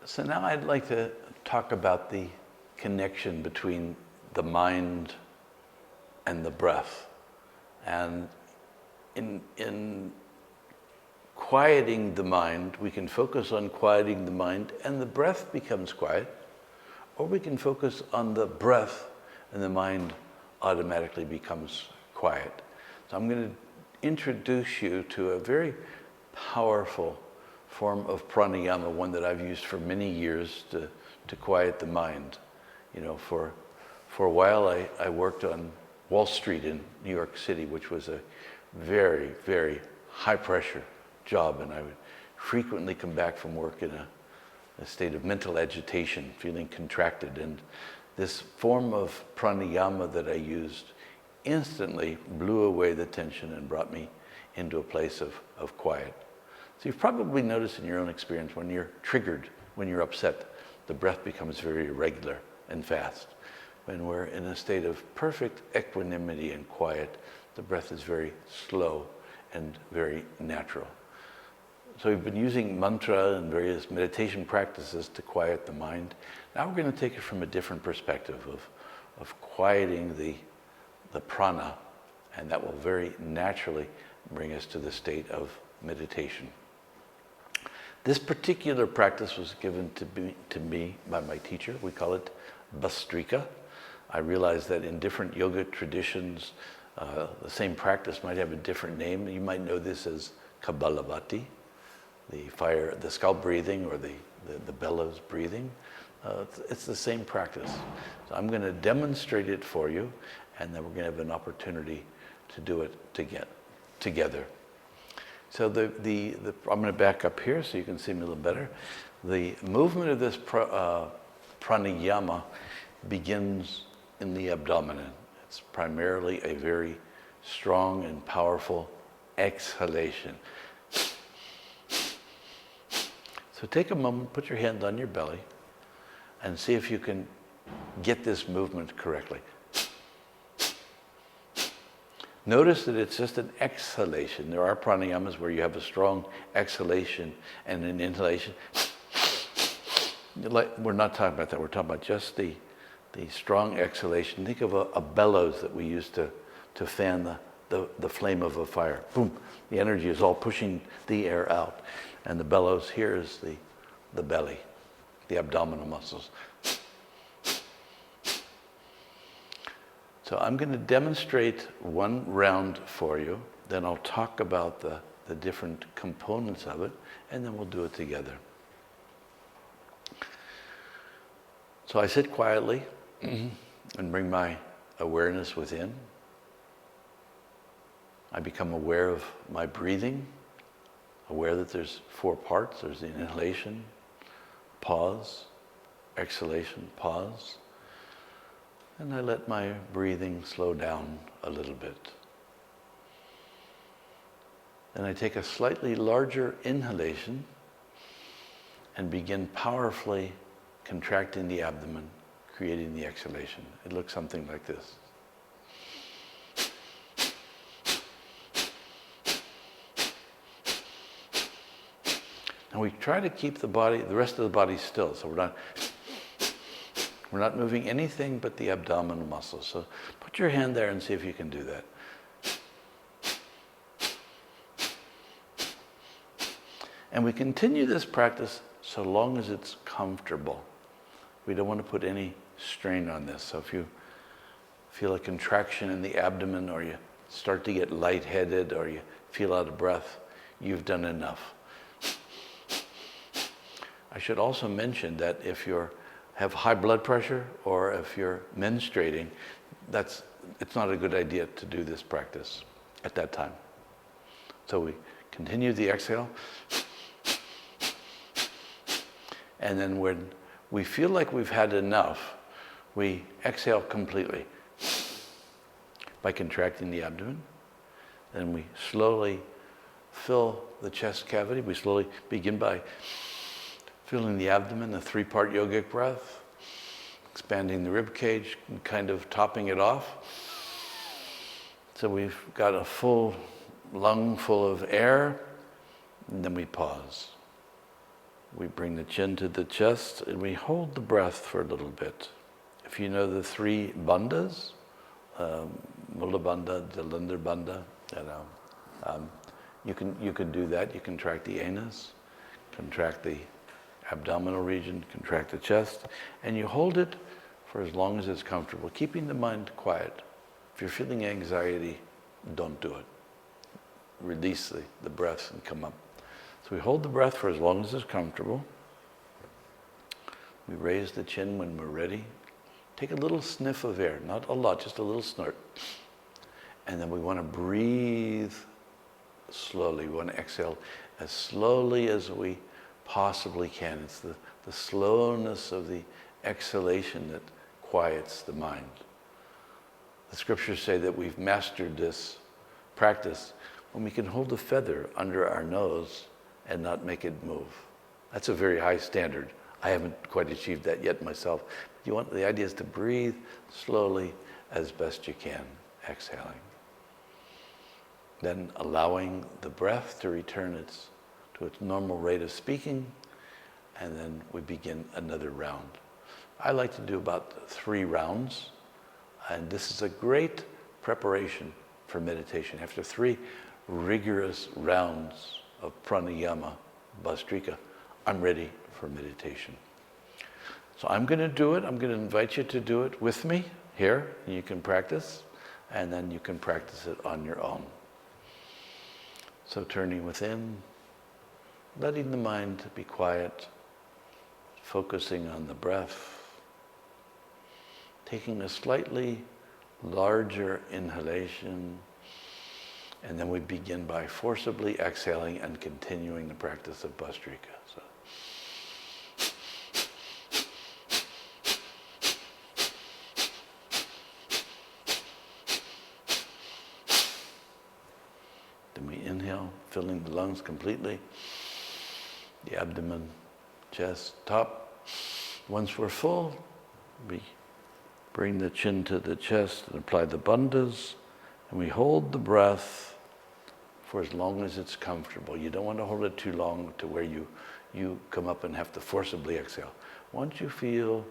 So now I'd like to talk about the connection between the mind and the breath. And in quieting the mind, we can focus on quieting the mind and the breath becomes quiet, or we can focus on the breath and the mind automatically becomes quiet. So I'm going to introduce you to a very powerful form of pranayama, one that I've used for many years to quiet the mind. You know, for a while I worked on Wall Street in New York City, which was a very, very high pressure job, and I would frequently come back from work in a state of mental agitation, feeling contracted. And this form of pranayama that I used instantly blew away the tension and brought me into a place of quiet. So you've probably noticed in your own experience when you're triggered, when you're upset, the breath becomes very irregular and fast. When we're in a state of perfect equanimity and quiet, the breath is very slow and very natural. So we've been using mantra and various meditation practices to quiet the mind. Now we're going to take it from a different perspective of quieting the prana, and that will very naturally bring us to the state of meditation. This particular practice was given to me by my teacher. We call it Bhastrika. I realize that in different yoga traditions, the same practice might have a different name. You might know this as Kapalabhati, the scalp breathing or the bellows breathing. It's the same practice. So I'm going to demonstrate it for you, and then we're going to have an opportunity to do it together. So I'm going to back up here so you can see me a little better. The movement of this pranayama begins in the abdomen. It's primarily a very strong and powerful exhalation. So take a moment, put your hand on your belly, and see if you can get this movement correctly. Notice that it's just an exhalation. There are pranayamas where you have a strong exhalation and an inhalation. We're not talking about that. We're talking about just the strong exhalation. Think of a bellows that we use to fan the flame of a fire. Boom. The energy is all pushing the air out. And the bellows here is the belly, the abdominal muscles. So I'm going to demonstrate one round for you, then I'll talk about the different components of it, and then we'll do it together. So I sit quietly and bring my awareness within. I become aware of my breathing, aware that there's 4 parts. There's the inhalation, pause, exhalation, pause. And I let my breathing slow down a little bit. Then I take a slightly larger inhalation and begin powerfully contracting the abdomen, creating the exhalation. It looks something like this. And we try to keep the rest of the body still, so we're not moving anything but the abdominal muscles. So put your hand there and see if you can do that. And we continue this practice so long as it's comfortable. We don't want to put any strain on this. So if you feel a contraction in the abdomen, or you start to get lightheaded, or you feel out of breath, you've done enough. I should also mention that if you have high blood pressure or if you're menstruating, it's not a good idea to do this practice at that time. So we continue the exhale. And then when we feel like we've had enough, we exhale completely by contracting the abdomen. Then we slowly fill the chest cavity. We slowly begin by filling the abdomen, the 3-part yogic breath, expanding the rib cage and kind of topping it off. So we've got a full lung full of air, and then we pause. we bring the chin to the chest and we hold the breath for a little bit. If you know the 3 bandhas, Mula Bandha, Jalandhar Bandha, you can do that. You contract the anus, contract the abdominal region, contract the chest, and you hold it for as long as it's comfortable, keeping the mind quiet. If you're feeling anxiety, don't do it. Release the breath and come up. So we hold the breath for as long as it's comfortable. We raise the chin when we're ready. Take a little sniff of air, not a lot, just a little snort. And then we want to breathe slowly. We want to exhale as slowly as we possibly can. It's the slowness of the exhalation that quiets the mind. The scriptures say that we've mastered this practice when we can hold a feather under our nose and not make it move. That's a very high standard. I haven't quite achieved that yet myself. The idea is to breathe slowly as best you can, exhaling. Then allowing the breath to return to its normal rate of speaking, and then we begin another round. I like to do about 3 rounds, and this is a great preparation for meditation. After 3 rigorous rounds of pranayama, bhastrika, I'm ready for meditation. So I'm going to do it. I'm going to invite you to do it with me here. You can practice, and then you can practice it on your own. So turning within, letting the mind be quiet, focusing on the breath, taking a slightly larger inhalation, and then we begin by forcibly exhaling and continuing the practice of bhastrika. So. Then we inhale, filling the lungs completely, the abdomen, chest, top. Once we're full, we bring the chin to the chest and apply the bandhas, and we hold the breath for as long as it's comfortable. You don't want to hold it too long to where you come up and have to forcibly exhale. Once you feel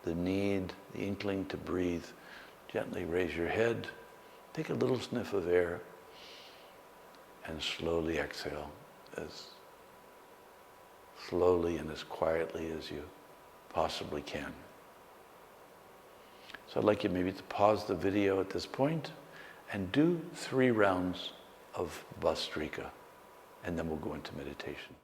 the need, the inkling to breathe, gently raise your head, take a little sniff of air, and slowly exhale as slowly and as quietly as you possibly can. So I'd like you maybe to pause the video at this point and do 3 rounds of bhastrika, and then we'll go into meditation.